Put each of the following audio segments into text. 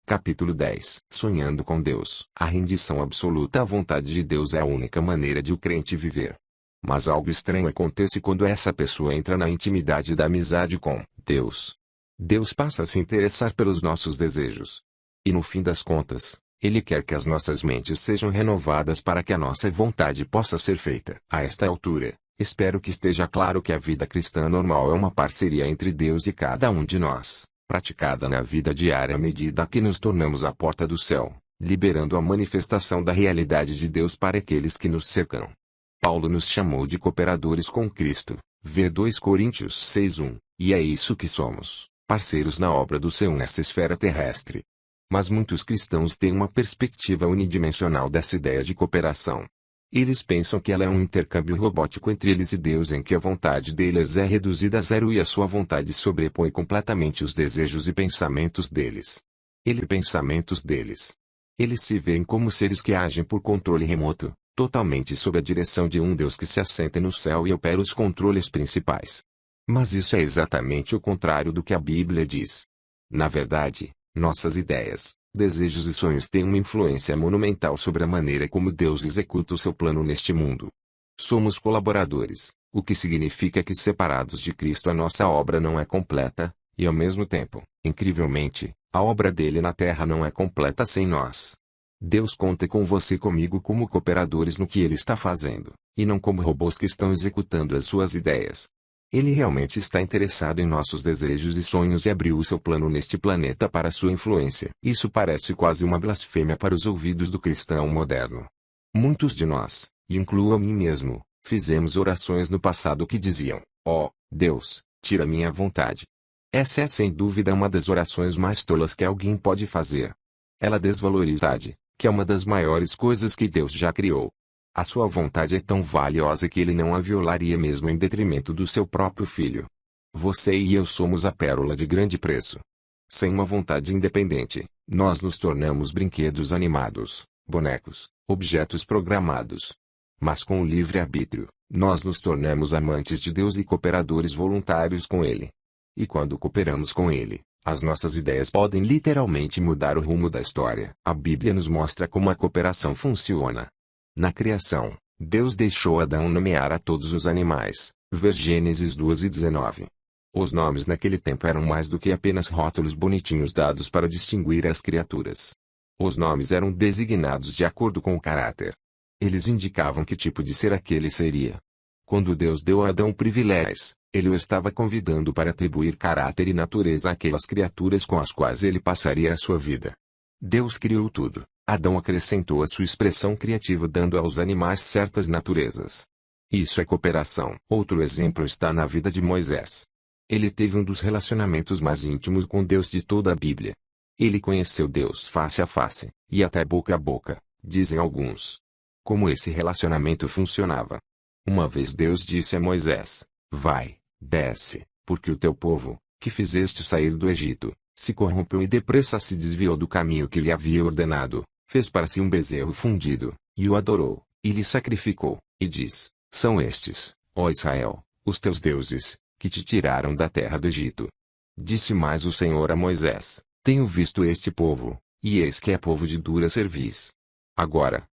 Capítulo 10. Sonhando com Deus. A rendição absoluta à vontade de Deus é a única maneira de o crente viver. Mas algo estranho acontece quando essa pessoa entra na intimidade da amizade com Deus. Deus passa a se interessar pelos nossos desejos. E no fim das contas, Ele quer que as nossas mentes sejam renovadas para que a nossa vontade possa ser feita. A esta altura, espero que esteja claro que a vida cristã normal é uma parceria entre Deus e cada um de nós, praticada na vida diária à medida que nos tornamos a porta do céu, liberando a manifestação da realidade de Deus para aqueles que nos cercam. Paulo nos chamou de cooperadores com Cristo, vê 2 Coríntios 6:1, e é isso que somos, parceiros na obra do Senhor nessa esfera terrestre. Mas muitos cristãos têm uma perspectiva unidimensional dessa ideia de cooperação. Eles pensam que ela é um intercâmbio robótico entre eles e Deus em que a vontade deles é reduzida a zero e a sua vontade sobrepõe completamente os desejos e pensamentos deles. Eles se veem como seres que agem por controle remoto, totalmente sob a direção de um Deus que se assenta no céu e opera os controles principais. Mas isso é exatamente o contrário do que a Bíblia diz. Na verdade, nossas ideias, desejos e sonhos têm uma influência monumental sobre a maneira como Deus executa o seu plano neste mundo. Somos colaboradores, o que significa que separados de Cristo a nossa obra não é completa, e ao mesmo tempo, incrivelmente, a obra dele na terra não é completa sem nós. Deus conta com você e comigo como cooperadores no que ele está fazendo, e não como robôs que estão executando as suas ideias. Ele realmente está interessado em nossos desejos e sonhos e abriu o seu plano neste planeta para sua influência. Isso parece quase uma blasfêmia para os ouvidos do cristão moderno. Muitos de nós, e incluo a mim mesmo, fizemos orações no passado que diziam: "Ó, Deus, tira minha vontade." Essa é sem dúvida uma das orações mais tolas que alguém pode fazer. Ela desvaloriza a vontade, que é uma das maiores coisas que Deus já criou. A sua vontade é tão valiosa que ele não a violaria mesmo em detrimento do seu próprio filho. Você e eu somos a pérola de grande preço. Sem uma vontade independente, nós nos tornamos brinquedos animados, bonecos, objetos programados. Mas com o livre-arbítrio, nós nos tornamos amantes de Deus e cooperadores voluntários com Ele. E quando cooperamos com Ele, as nossas ideias podem literalmente mudar o rumo da história. A Bíblia nos mostra como a cooperação funciona. Na criação, Deus deixou Adão nomear a todos os animais, ver Gênesis 2:19. Os nomes naquele tempo eram mais do que apenas rótulos bonitinhos dados para distinguir as criaturas. Os nomes eram designados de acordo com o caráter. Eles indicavam que tipo de ser aquele seria. Quando Deus deu a Adão privilégios, ele o estava convidando para atribuir caráter e natureza àquelas criaturas com as quais ele passaria a sua vida. Deus criou tudo. Adão acrescentou a sua expressão criativa dando aos animais certas naturezas. Isso é cooperação. Outro exemplo está na vida de Moisés. Ele teve um dos relacionamentos mais íntimos com Deus de toda a Bíblia. Ele conheceu Deus face a face, e até boca a boca, dizem alguns. Como esse relacionamento funcionava? Uma vez Deus disse a Moisés: "Vai, desce, porque o teu povo, que fizeste sair do Egito, se corrompeu e depressa se desviou do caminho que lhe havia ordenado. Fez para si um bezerro fundido, e o adorou, e lhe sacrificou, e diz: São estes, ó Israel, os teus deuses, que te tiraram da terra do Egito." Disse mais o Senhor a Moisés: "Tenho visto este povo, e eis que é povo de dura cerviz. Agora,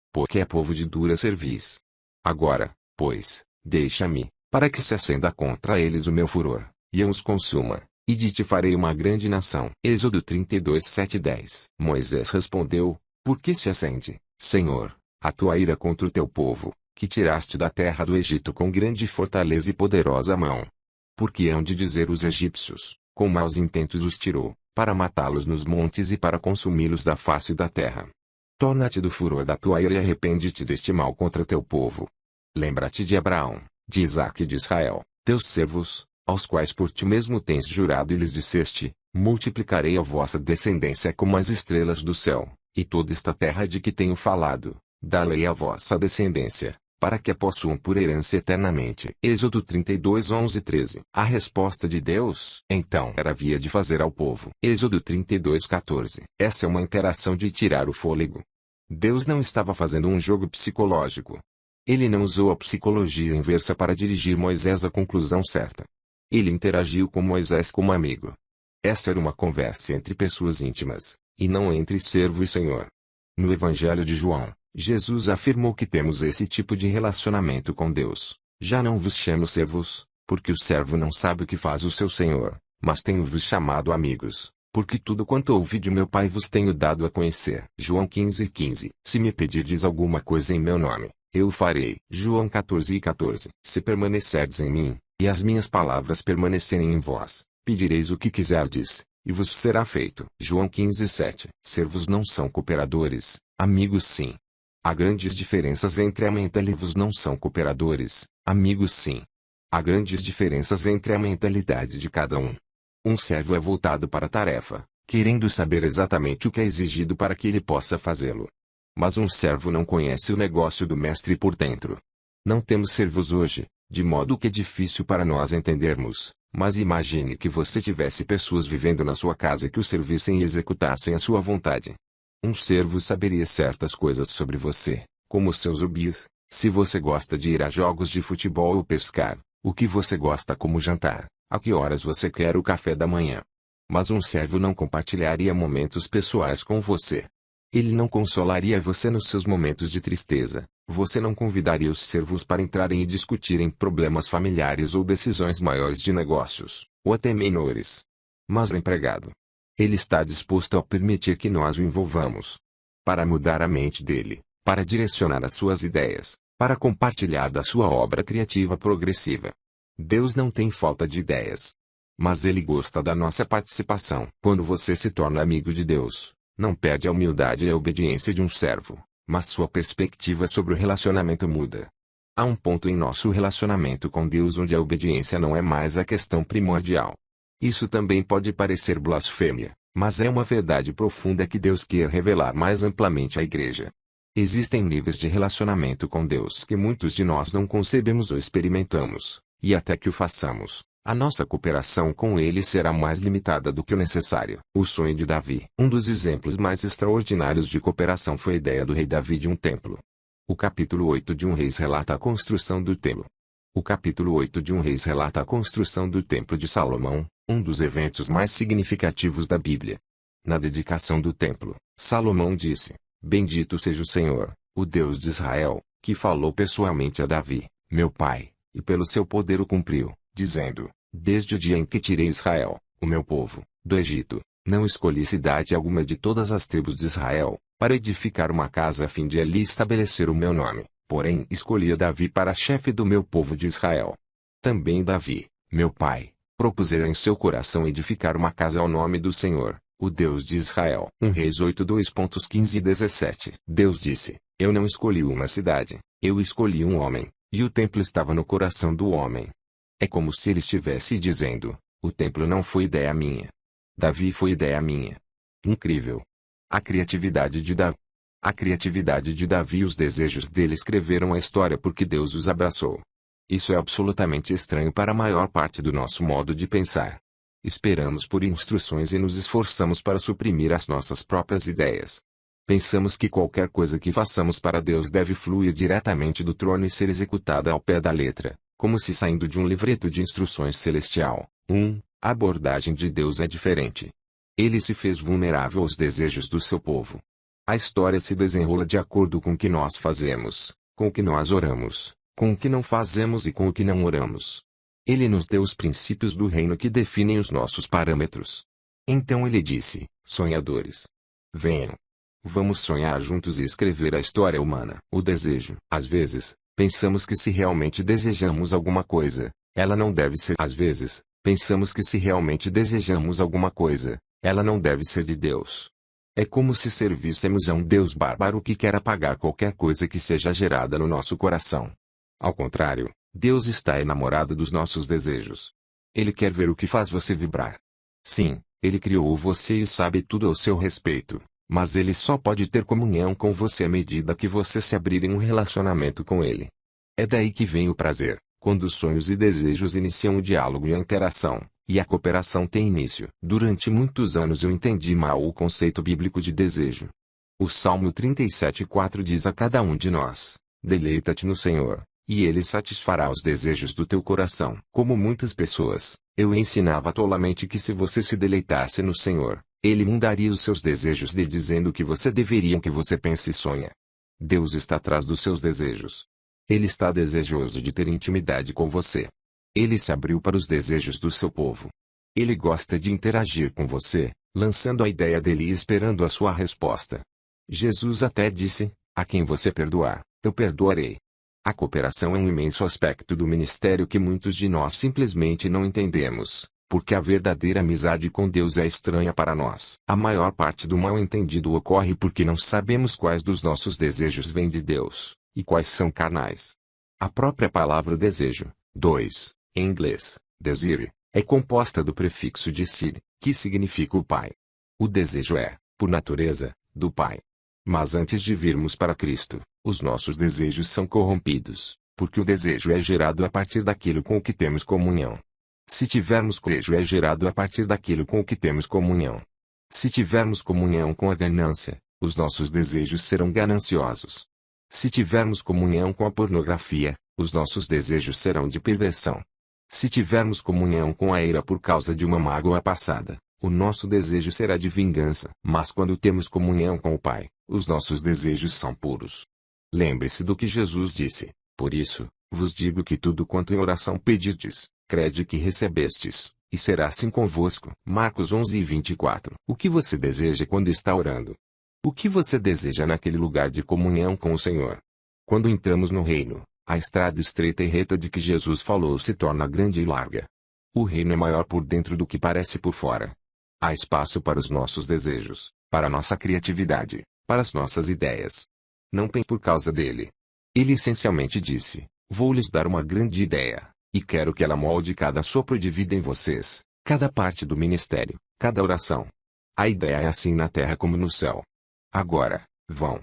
pois, deixa-me, para que se acenda contra eles o meu furor, e eu os consuma, e de ti farei uma grande nação." Êxodo 32:7-10. Moisés respondeu: "Por que se acende, Senhor, a tua ira contra o teu povo, que tiraste da terra do Egito com grande fortaleza e poderosa mão? Porque hão de dizer os egípcios, com maus intentos os tirou, para matá-los nos montes e para consumi-los da face da terra. Torna-te do furor da tua ira e arrepende-te deste mal contra teu povo. Lembra-te de Abraão, de Isaque e de Israel, teus servos, aos quais por ti mesmo tens jurado e lhes disseste: multiplicarei a vossa descendência como as estrelas do céu. E toda esta terra de que tenho falado, dá-la-ei à vossa descendência, para que a possuam por herança eternamente." Êxodo 32:11-13. A resposta de Deus, então, havia de fazer ao povo. Êxodo 32:14. Essa é uma interação de tirar o fôlego. Deus não estava fazendo um jogo psicológico. Ele não usou a psicologia inversa para dirigir Moisés à conclusão certa. Ele interagiu com Moisés como amigo. Essa era uma conversa entre pessoas íntimas, E não entre servo e senhor. No Evangelho de João, Jesus afirmou que temos esse tipo de relacionamento com Deus. Já não vos chamo servos, porque o servo não sabe o que faz o seu senhor, mas tenho-vos chamado amigos, porque tudo quanto ouvi de meu Pai vos tenho dado a conhecer. João 15:15. Se me pedirdes alguma coisa em meu nome, eu o farei. João 14:14. Se permanecerdes em mim, e as minhas palavras permanecerem em vós, pedireis o que quiserdes, e vos será feito. João 15:7. Servos não são cooperadores, amigos sim. Há grandes diferenças entre a mentalidade não são cooperadores, amigos sim. Há grandes diferenças entre a mentalidade de cada um. Um servo é voltado para a tarefa, querendo saber exatamente o que é exigido para que ele possa fazê-lo. Mas um servo não conhece o negócio do mestre por dentro. Não temos servos hoje, de modo que é difícil para nós entendermos, mas imagine que você tivesse pessoas vivendo na sua casa que o servissem e executassem a sua vontade. Um servo saberia certas coisas sobre você, como seus hobbies, se você gosta de ir a jogos de futebol ou pescar, o que você gosta como jantar, a que horas você quer o café da manhã. Mas um servo não compartilharia momentos pessoais com você. Ele não consolaria você nos seus momentos de tristeza. Você não convidaria os servos para entrarem e discutirem problemas familiares ou decisões maiores de negócios, ou até menores. Mas o empregado, ele está disposto a permitir que nós o envolvamos. Para mudar a mente dele, para direcionar as suas ideias, para compartilhar da sua obra criativa progressiva. Deus não tem falta de ideias. Mas Ele gosta da nossa participação. Quando você se torna amigo de Deus, não perde a humildade e a obediência de um servo, mas sua perspectiva sobre o relacionamento muda. Há um ponto em nosso relacionamento com Deus onde a obediência não é mais a questão primordial. Isso também pode parecer blasfêmia, mas é uma verdade profunda que Deus quer revelar mais amplamente à igreja. Existem níveis de relacionamento com Deus que muitos de nós não concebemos ou experimentamos, e até que o façamos, a nossa cooperação com Ele será mais limitada do que o necessário. O sonho de Davi. Um dos exemplos mais extraordinários de cooperação foi a ideia do rei Davi de um templo. O capítulo 8 de 1 Reis relata a construção do templo. O capítulo 8 de 1 Reis relata a construção do templo de Salomão, um dos eventos mais significativos da Bíblia. Na dedicação do templo, Salomão disse: Bendito seja o Senhor, o Deus de Israel, que falou pessoalmente a Davi, meu pai, e pelo seu poder o cumpriu, dizendo: Desde o dia em que tirei Israel, o meu povo, do Egito, não escolhi cidade alguma de todas as tribos de Israel, para edificar uma casa a fim de ali estabelecer o meu nome, porém escolhi a Davi para chefe do meu povo de Israel. Também Davi, meu pai, propusera em seu coração edificar uma casa ao nome do Senhor, o Deus de Israel. 1 Reis 8 2.15 e 17. Deus disse: Eu não escolhi uma cidade, eu escolhi um homem, e o templo estava no coração do homem. É como se ele estivesse dizendo: o templo não foi ideia minha. Davi foi ideia minha. Incrível. A criatividade de Davi. A criatividade de Davi e os desejos dele escreveram a história porque Deus os abraçou. Isso é absolutamente estranho para a maior parte do nosso modo de pensar. Esperamos por instruções e nos esforçamos para suprimir as nossas próprias ideias. Pensamos que qualquer coisa que façamos para Deus deve fluir diretamente do trono e ser executada ao pé da letra, como se saindo de um livreto de instruções celestial. A abordagem de Deus é diferente. Ele se fez vulnerável aos desejos do seu povo. A história se desenrola de acordo com o que nós fazemos, com o que nós oramos, com o que não fazemos e com o que não oramos. Ele nos deu os princípios do reino que definem os nossos parâmetros. Então ele disse: sonhadores, venham. Vamos sonhar juntos e escrever a história humana. O desejo. Às vezes, pensamos que se realmente desejamos alguma coisa, ela não deve ser. Às vezes, pensamos que se realmente desejamos alguma coisa, ela não deve ser de Deus. É como se servíssemos a um Deus bárbaro que quer apagar qualquer coisa que seja gerada no nosso coração. Ao contrário, Deus está enamorado dos nossos desejos. Ele quer ver o que faz você vibrar. Sim, Ele criou você e sabe tudo ao seu respeito, mas Ele só pode ter comunhão com você à medida que você se abrir em um relacionamento com Ele. É daí que vem o prazer, quando os sonhos e desejos iniciam o diálogo e a interação, e a cooperação tem início. Durante muitos anos eu entendi mal o conceito bíblico de desejo. O Salmo 37:4 diz a cada um de nós: deleita-te no Senhor, e Ele satisfará os desejos do teu coração. Como muitas pessoas, eu ensinava tolamente que se você se deleitasse no Senhor, Ele mudaria os seus desejos lhe dizendo o que você deveria que você pense e sonha. Deus está atrás dos seus desejos. Ele está desejoso de ter intimidade com você. Ele se abriu para os desejos do seu povo. Ele gosta de interagir com você, lançando a ideia dele e esperando a sua resposta. Jesus até disse: a quem você perdoar, eu perdoarei. A cooperação é um imenso aspecto do ministério que muitos de nós simplesmente não entendemos, porque a verdadeira amizade com Deus é estranha para nós. A maior parte do mal-entendido ocorre porque não sabemos quais dos nossos desejos vêm de Deus, e quais são carnais. A própria palavra desejo, em inglês, desire, é composta do prefixo desire, que significa o Pai. O desejo é, por natureza, do Pai. Mas antes de virmos para Cristo, os nossos desejos são corrompidos, porque o desejo é gerado a partir daquilo com o que temos comunhão. Se tivermos desejo é gerado a partir daquilo com o que temos comunhão. Se tivermos comunhão com a ganância, os nossos desejos serão gananciosos. Se tivermos comunhão com a pornografia, os nossos desejos serão de perversão. Se tivermos comunhão com a ira por causa de uma mágoa passada, o nosso desejo será de vingança. Mas quando temos comunhão com o Pai, os nossos desejos são puros. Lembre-se do que Jesus disse: por isso, vos digo que tudo quanto em oração pedirdes, crede que recebestes, e será assim convosco. Marcos 11:24. O que você deseja quando está orando? O que você deseja naquele lugar de comunhão com o Senhor? Quando entramos no reino, a estrada estreita e reta de que Jesus falou se torna grande e larga. O reino é maior por dentro do que parece por fora. Há espaço para os nossos desejos, para a nossa criatividade, para as nossas ideias. Não pense por causa dele. Ele essencialmente disse: vou lhes dar uma grande ideia, e quero que ela molde cada sopro de vida em vocês, cada parte do ministério, cada oração. A ideia é assim na terra como no céu. Agora, vão.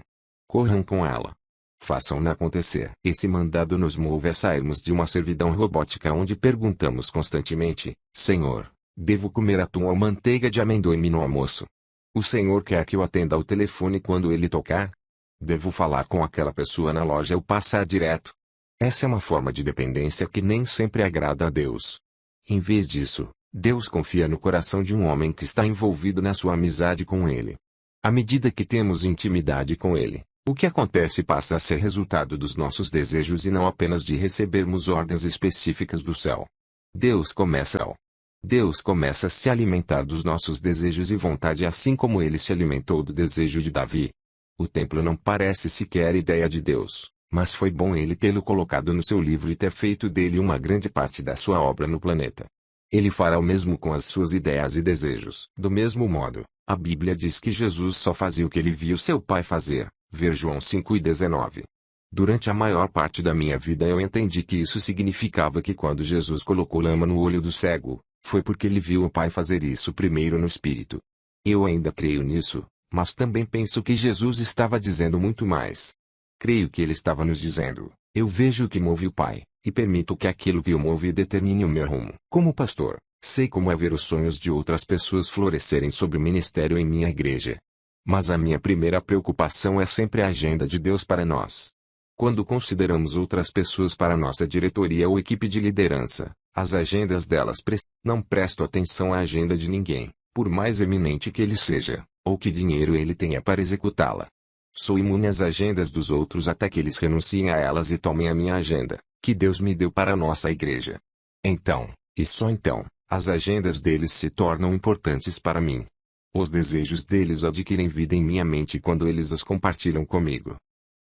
Corram com ela. Façam-na acontecer. Esse mandado nos move a sairmos de uma servidão robótica onde perguntamos constantemente: Senhor, devo comer atum ou manteiga de amendoim no almoço? O Senhor quer que eu atenda ao telefone quando ele tocar? Devo falar com aquela pessoa na loja ou passar direto? Essa é uma forma de dependência que nem sempre agrada a Deus. Em vez disso, Deus confia no coração de um homem que está envolvido na sua amizade com Ele. À medida que temos intimidade com Ele, o que acontece passa a ser resultado dos nossos desejos e não apenas de recebermos ordens específicas do céu. Deus começa a se alimentar dos nossos desejos e vontade assim como Ele se alimentou do desejo de Davi. O templo não parece sequer ideia de Deus, mas foi bom Ele tê-lo colocado no seu livro e ter feito dele uma grande parte da sua obra no planeta. Ele fará o mesmo com as suas ideias e desejos. Do mesmo modo, a Bíblia diz que Jesus só fazia o que ele viu seu Pai fazer. Ver João 5:19. Durante a maior parte da minha vida eu entendi que isso significava que quando Jesus colocou lama no olho do cego, foi porque ele viu o Pai fazer isso primeiro no Espírito. Eu ainda creio nisso, mas também penso que Jesus estava dizendo muito mais. Creio que ele estava nos dizendo: eu vejo o que move o Pai, e permito que aquilo que o move determine o meu rumo. Como pastor, sei como é ver os sonhos de outras pessoas florescerem sobre o ministério em minha igreja. Mas a minha primeira preocupação é sempre a agenda de Deus para nós. Quando consideramos outras pessoas para nossa diretoria ou equipe de liderança, as agendas delas não presto atenção à agenda de ninguém, por mais eminente que ele seja, ou que dinheiro ele tenha para executá-la. Sou imune às agendas dos outros até que eles renunciem a elas e tomem a minha agenda, que Deus me deu para a nossa igreja. Então, e só então, as agendas deles se tornam importantes para mim. Os desejos deles adquirem vida em minha mente quando eles as compartilham comigo.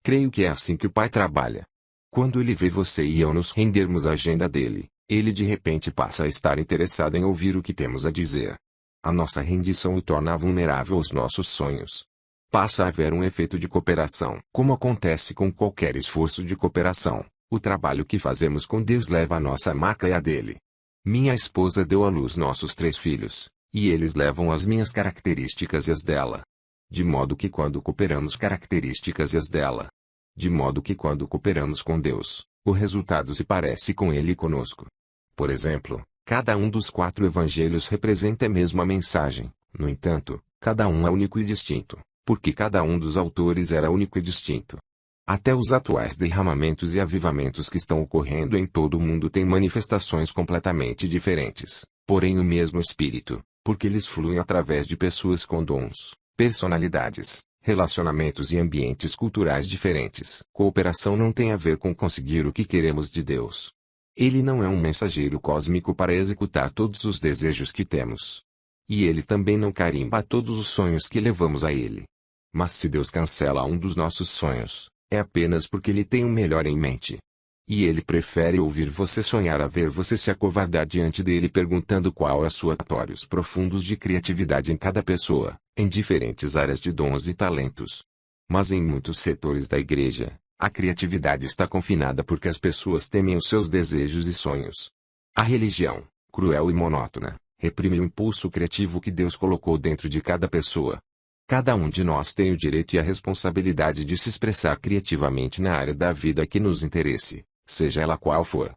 Creio que é assim que o Pai trabalha. Quando ele vê você e eu nos rendermos à agenda dele, ele de repente passa a estar interessado em ouvir o que temos a dizer. A nossa rendição o torna vulnerável aos nossos sonhos. Passa a haver um efeito de cooperação. Como acontece com qualquer esforço de cooperação, o trabalho que fazemos com Deus leva a nossa marca e a dele. Minha esposa deu à luz nossos 3 filhos. E eles levam as minhas características e as dela. De modo que quando cooperamos características e as dela. De modo que quando cooperamos com Deus, o resultado se parece com Ele e conosco. Por exemplo, cada um dos 4 evangelhos representa a mesma mensagem. No entanto, cada um é único e distinto, porque cada um dos autores era único e distinto. Até os atuais derramamentos e avivamentos que estão ocorrendo em todo o mundo têm manifestações completamente diferentes, porém o mesmo Espírito. porque eles fluem através de pessoas com dons, personalidades, relacionamentos e ambientes culturais diferentes. Cooperação não tem a ver com conseguir o que queremos de Deus. Ele não é um mensageiro cósmico para executar todos os desejos que temos. E ele também não carimba todos os sonhos que levamos a ele. Mas se Deus cancela um dos nossos sonhos, é apenas porque ele tem o melhor em mente. E ele prefere ouvir você sonhar a ver você se acovardar diante dele perguntando qual é a sua tatórios profundos de criatividade em cada pessoa, em diferentes áreas de dons e talentos. Mas em muitos setores da igreja, a criatividade está confinada porque as pessoas temem os seus desejos e sonhos. A religião, cruel e monótona, reprime o impulso criativo que Deus colocou dentro de cada pessoa. Cada um de nós tem o direito e a responsabilidade de se expressar criativamente na área da vida que nos interesse, seja ela qual for.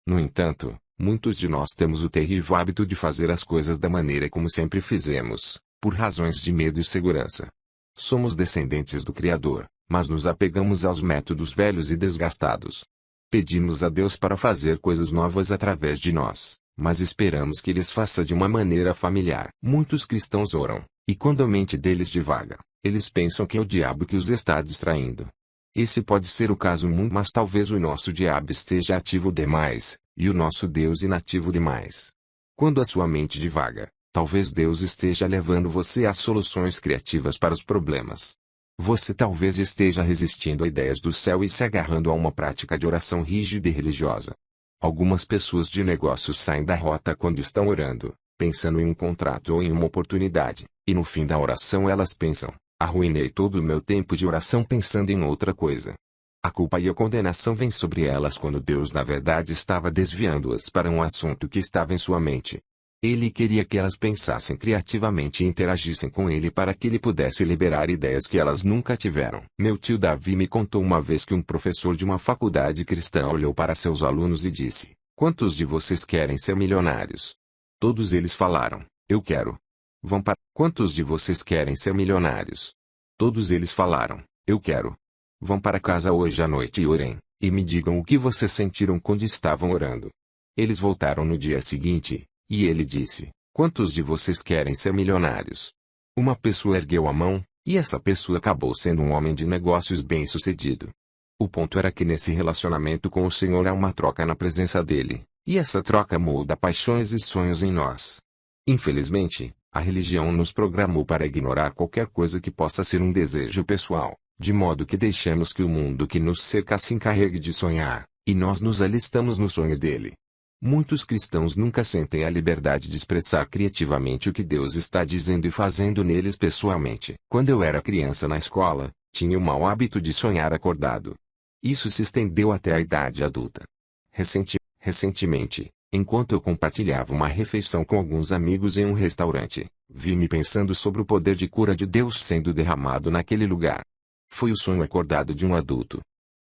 No entanto, muitos de nós temos o terrível hábito de fazer as coisas da maneira como sempre fizemos, por razões de medo e segurança. Somos descendentes do Criador, mas nos apegamos aos métodos velhos e desgastados. Pedimos a Deus para fazer coisas novas através de nós, mas esperamos que Ele as faça de uma maneira familiar. Muitos cristãos oram, e quando a mente deles divaga, eles pensam que é o diabo que os está distraindo. Esse pode ser o caso mas talvez o nosso diabo esteja ativo demais, e o nosso Deus inativo demais. Quando a sua mente divaga, talvez Deus esteja levando você a soluções criativas para os problemas. Você talvez esteja resistindo a ideias do céu e se agarrando a uma prática de oração rígida e religiosa. Algumas pessoas de negócios saem da rota quando estão orando, pensando em um contrato ou em uma oportunidade, e no fim da oração elas pensam: arruinei todo o meu tempo de oração pensando em outra coisa. A culpa e a condenação vêm sobre elas quando Deus na verdade estava desviando-as para um assunto que estava em sua mente. Ele queria que elas pensassem criativamente e interagissem com ele para que ele pudesse liberar ideias que elas nunca tiveram. Meu tio Davi me contou uma vez que um professor de uma faculdade cristã olhou para seus alunos e disse: quantos de vocês querem ser milionários? Todos eles falaram: eu quero. Vão para... Quantos de vocês querem ser milionários? Todos eles falaram: eu quero. Vão para casa hoje à noite e orem, e me digam o que vocês sentiram quando estavam orando. Eles voltaram no dia seguinte, e ele disse: quantos de vocês querem ser milionários? Uma pessoa ergueu a mão, e essa pessoa acabou sendo um homem de negócios bem-sucedido. O ponto era que nesse relacionamento com o Senhor há uma troca na presença dele, e essa troca molda paixões e sonhos em nós. Infelizmente, a religião nos programou para ignorar qualquer coisa que possa ser um desejo pessoal, de modo que deixamos que o mundo que nos cerca se encarregue de sonhar, e nós nos alistamos no sonho dele. Muitos cristãos nunca sentem a liberdade de expressar criativamente o que Deus está dizendo e fazendo neles pessoalmente. Quando eu era criança na escola, tinha o mau hábito de sonhar acordado. Isso se estendeu até a idade adulta. Recentemente, enquanto eu compartilhava uma refeição com alguns amigos em um restaurante, vi-me pensando sobre o poder de cura de Deus sendo derramado naquele lugar. Foi o sonho acordado de um adulto.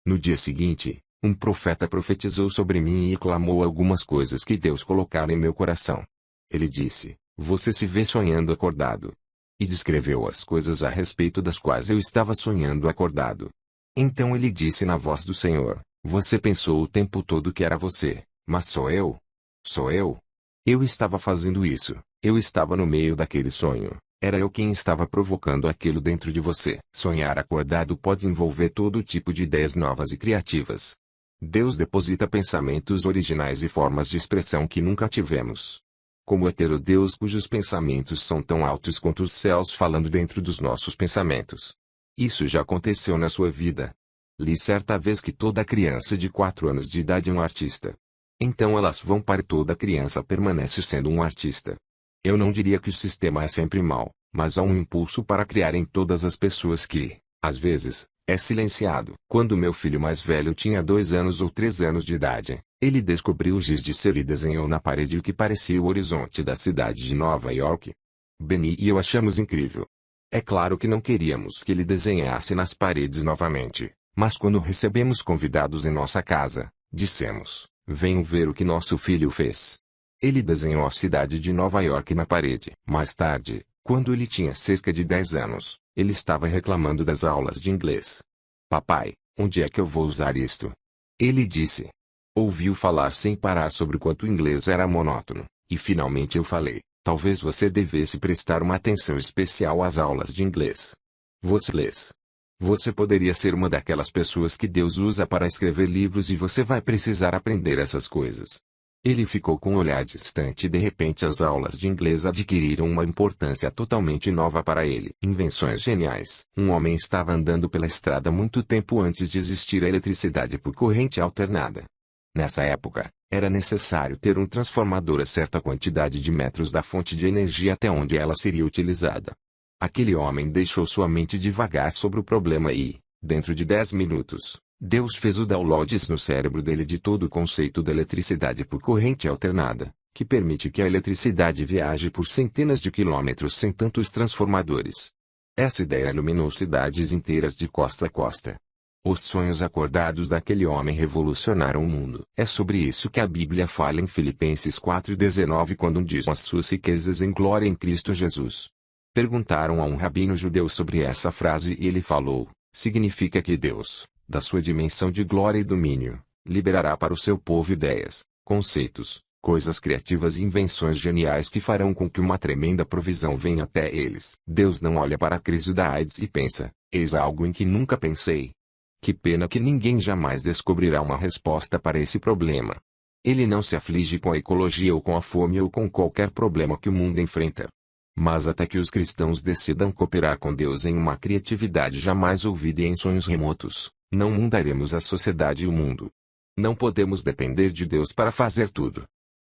No dia seguinte, um profeta profetizou sobre mim e clamou algumas coisas que Deus colocara em meu coração. Ele disse: você se vê sonhando acordado. E descreveu as coisas a respeito das quais eu estava sonhando acordado. Então ele disse na voz do Senhor: você pensou o tempo todo que era você, mas sou eu. Sou eu. Eu estava fazendo isso, eu estava no meio daquele sonho, era eu quem estava provocando aquilo dentro de você. Sonhar acordado pode envolver todo tipo de ideias novas e criativas. Deus deposita pensamentos originais e formas de expressão que nunca tivemos. Como é ter o Deus cujos pensamentos são tão altos quanto os céus falando dentro dos nossos pensamentos. Isso já aconteceu na sua vida. Li certa vez que toda criança de 4 anos de idade é um artista. Então elas vão para toda criança permanece sendo um artista. Eu não diria que o sistema é sempre mau, mas há um impulso para criar em todas as pessoas que, às vezes, é silenciado. Quando meu filho mais velho tinha 2 anos ou 3 anos de idade, ele descobriu o giz de cera e desenhou na parede o que parecia o horizonte da cidade de Nova York. Benny e eu achamos incrível. É claro que não queríamos que ele desenhasse nas paredes novamente, mas quando recebemos convidados em nossa casa, dissemos: venham ver o que nosso filho fez. Ele desenhou a cidade de Nova York na parede. Mais tarde, quando ele tinha cerca de 10 anos, ele estava reclamando das aulas de inglês. Papai, onde é que eu vou usar isto? Ele disse. Ouviu falar sem parar sobre quanto o inglês era monótono, e finalmente eu falei: Talvez você devesse prestar uma atenção especial às aulas de inglês. Você poderia ser uma daquelas pessoas que Deus usa para escrever livros e você vai precisar aprender essas coisas. Ele ficou com um olhar distante e de repente as aulas de inglês adquiriram uma importância totalmente nova para ele. Invenções geniais. Um homem estava andando pela estrada muito tempo antes de existir a eletricidade por corrente alternada. Nessa época, era necessário ter um transformador a certa quantidade de metros da fonte de energia até onde ela seria utilizada. Aquele homem deixou sua mente divagar sobre o problema e, dentro de 10 minutos, Deus fez o downloads no cérebro dele de todo o conceito da eletricidade por corrente alternada, que permite que a eletricidade viaje por centenas de quilômetros sem tantos transformadores. Essa ideia iluminou cidades inteiras de costa a costa. Os sonhos acordados daquele homem revolucionaram o mundo. É sobre isso que a Bíblia fala em Filipenses 4:19 quando diz as suas riquezas em glória em Cristo Jesus. Perguntaram a um rabino judeu sobre essa frase e ele falou, significa que Deus, da sua dimensão de glória e domínio, liberará para o seu povo ideias, conceitos, coisas criativas e invenções geniais que farão com que uma tremenda provisão venha até eles. Deus não olha para a crise da AIDS e pensa, eis algo em que nunca pensei. Que pena que ninguém jamais descobrirá uma resposta para esse problema. Ele não se aflige com a ecologia ou com a fome ou com qualquer problema que o mundo enfrenta. Mas até que os cristãos decidam cooperar com Deus em uma criatividade jamais ouvida e em sonhos remotos, não mudaremos a sociedade e o mundo. Não podemos depender de Deus para fazer tudo.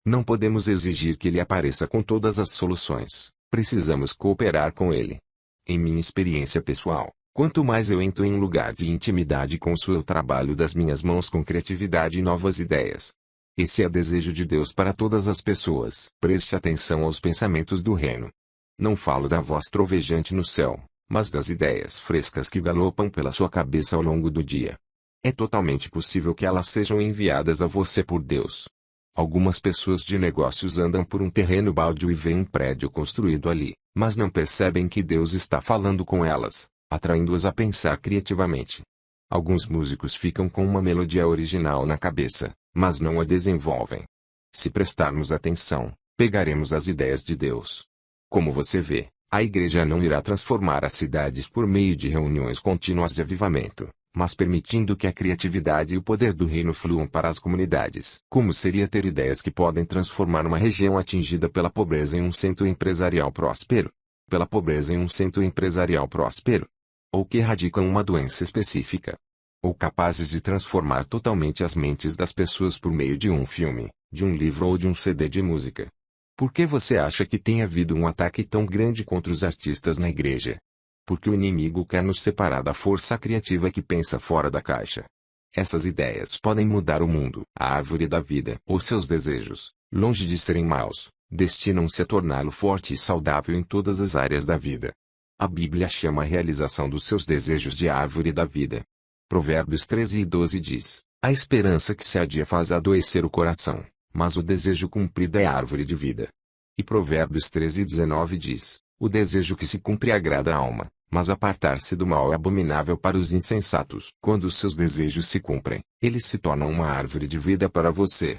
Não podemos exigir que Ele apareça com todas as soluções. Precisamos cooperar com Ele. Em minha experiência pessoal, quanto mais eu entro em um lugar de intimidade com o trabalho das minhas mãos com criatividade e novas ideias. Esse é o desejo de Deus para todas as pessoas. Preste atenção aos pensamentos do reino. Não falo da voz trovejante no céu, mas das ideias frescas que galopam pela sua cabeça ao longo do dia. É totalmente possível que elas sejam enviadas a você por Deus. Algumas pessoas de negócios andam por um terreno baldio e veem um prédio construído ali, mas não percebem que Deus está falando com elas, atraindo-as a pensar criativamente. Alguns músicos ficam com uma melodia original na cabeça, mas não a desenvolvem. Se prestarmos atenção, pegaremos as ideias de Deus. Como você vê, a igreja não irá transformar as cidades por meio de reuniões contínuas de avivamento, mas permitindo que a criatividade e o poder do reino fluam para as comunidades. Como seria ter ideias que podem transformar uma região atingida pela pobreza em um centro empresarial próspero? Pela pobreza em um centro empresarial próspero? Ou que erradicam uma doença específica? Ou capazes de transformar totalmente as mentes das pessoas por meio de um filme, de um livro ou de um CD de música? Por que você acha que tem havido um ataque tão grande contra os artistas na igreja? Porque o inimigo quer nos separar da força criativa que pensa fora da caixa. Essas ideias podem mudar o mundo. A árvore da vida, ou seus desejos, longe de serem maus, destinam-se a torná-lo forte e saudável em todas as áreas da vida. A Bíblia chama a realização dos seus desejos de árvore da vida. Provérbios 13:12 diz, a esperança que se adia faz adoecer o coração, mas o desejo cumprido é árvore de vida. E Provérbios 13:19 diz, o desejo que se cumpre agrada a alma, mas apartar-se do mal é abominável para os insensatos. Quando os seus desejos se cumprem, eles se tornam uma árvore de vida para você.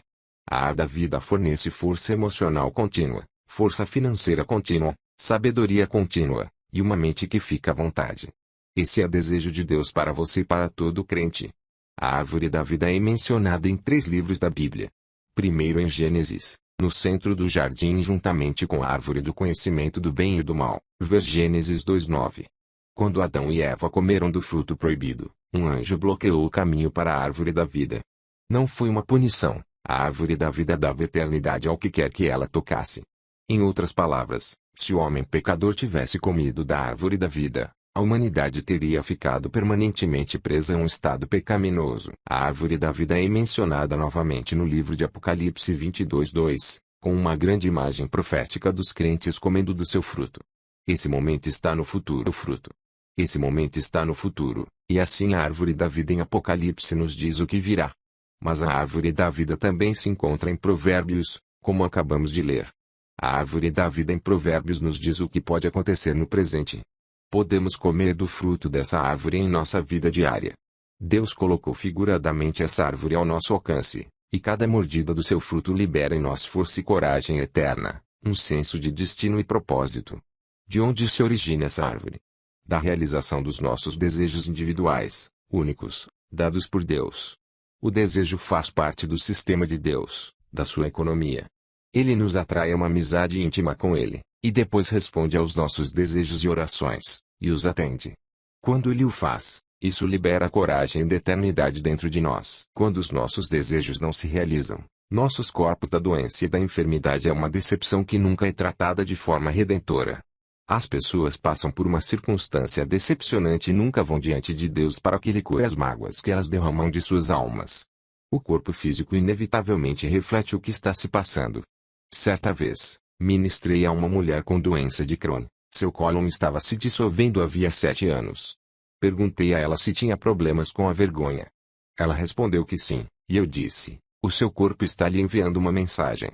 A árvore da vida fornece força emocional contínua, força financeira contínua, sabedoria contínua, e uma mente que fica à vontade. Esse é o desejo de Deus para você e para todo crente. A árvore da vida é mencionada em 3 livros da Bíblia. Primeiro em Gênesis, no centro do jardim juntamente com a árvore do conhecimento do bem e do mal, ver Gênesis 2:9. Quando Adão e Eva comeram do fruto proibido, um anjo bloqueou o caminho para a árvore da vida. Não foi uma punição, a árvore da vida dava eternidade ao que quer que ela tocasse. Em outras palavras, se o homem pecador tivesse comido da árvore da vida, a humanidade teria ficado permanentemente presa a um estado pecaminoso. A árvore da vida é mencionada novamente no livro de Apocalipse 22:2, com uma grande imagem profética dos crentes comendo do seu fruto. Esse momento está no futuro. Esse momento está no futuro, e assim a árvore da vida em Apocalipse nos diz o que virá. Mas a árvore da vida também se encontra em Provérbios, como acabamos de ler. A árvore da vida em Provérbios nos diz o que pode acontecer no presente. Podemos comer do fruto dessa árvore em nossa vida diária. Deus colocou figuradamente essa árvore ao nosso alcance, e cada mordida do seu fruto libera em nós força e coragem eterna. Um senso de destino e propósito. De onde se origina essa árvore? Da realização dos nossos desejos individuais, únicos, dados por Deus. O desejo faz parte do sistema de Deus, da sua economia. Ele nos atrai a uma amizade íntima com Ele, e depois responde aos nossos desejos e orações, e os atende. Quando Ele o faz, isso libera a coragem da eternidade dentro de nós. Quando os nossos desejos não se realizam, nossos corpos da doença e da enfermidade é uma decepção que nunca é tratada de forma redentora. As pessoas passam por uma circunstância decepcionante e nunca vão diante de Deus para que Ele cure as mágoas que elas derramam de suas almas. O corpo físico inevitavelmente reflete o que está se passando. Certa vez, ministrei a uma mulher com doença de Crohn. Seu cólon estava se dissolvendo havia 7 anos. Perguntei a ela se tinha problemas com a vergonha. Ela respondeu que sim, e eu disse: o seu corpo está lhe enviando uma mensagem.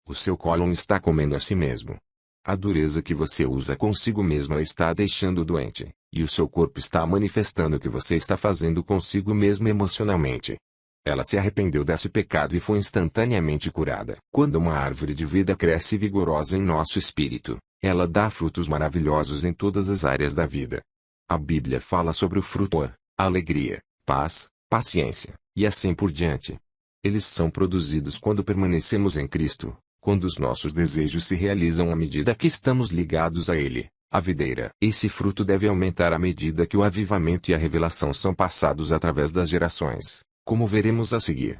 O seu cólon está comendo a si mesmo. A dureza que você usa consigo mesmo a está deixando doente, e o seu corpo está manifestando o que você está fazendo consigo mesmo emocionalmente. Ela se arrependeu desse pecado e foi instantaneamente curada. Quando uma árvore de vida cresce vigorosa em nosso espírito, ela dá frutos maravilhosos em todas as áreas da vida. A Bíblia fala sobre o fruto amor, alegria, paz, paciência, e assim por diante. Eles são produzidos quando permanecemos em Cristo, quando os nossos desejos se realizam à medida que estamos ligados a Ele, a videira. Esse fruto deve aumentar à medida que o avivamento e a revelação são passados através das gerações, como veremos a seguir.